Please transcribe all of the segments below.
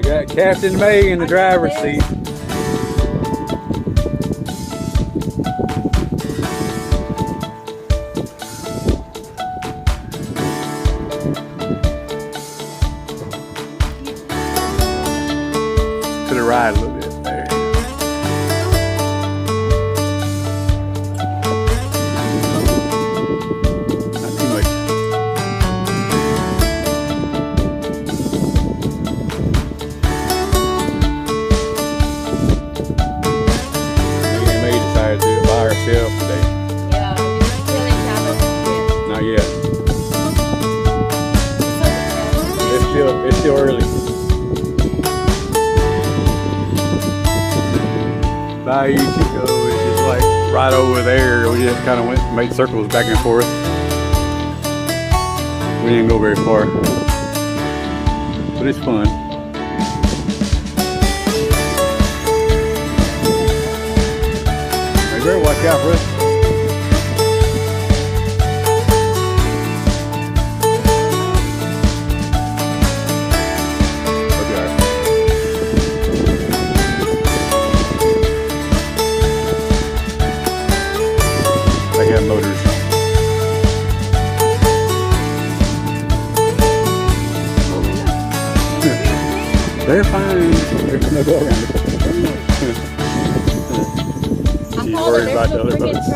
got Captain May in the driver's seat. To the right a little bit there. Not too much. Me and May decided to do it by ourselves today. Yeah, you really haven't. Not yet. It's still early. Bayou Chico is just like right over there. We just kind of made circles back and forth. We didn't go very far, but it's fun. You better watch out, bro. They have motors. They're fine. There's no go around it. She's worried about the other boats.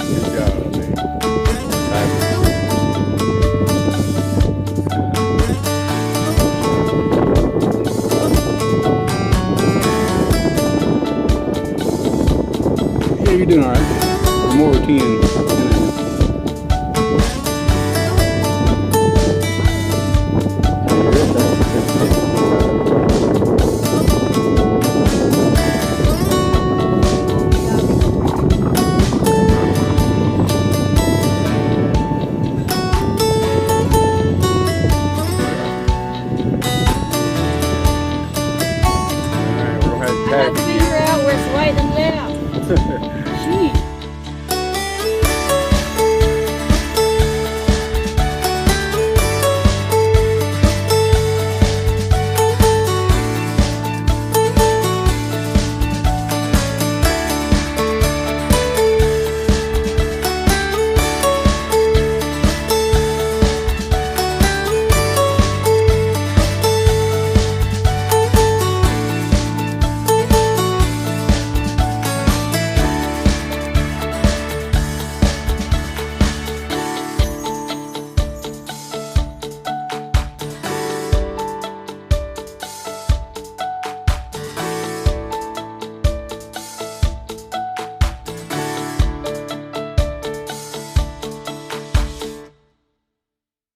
Good job, man. Yeah, you're doing all right. We're more 10.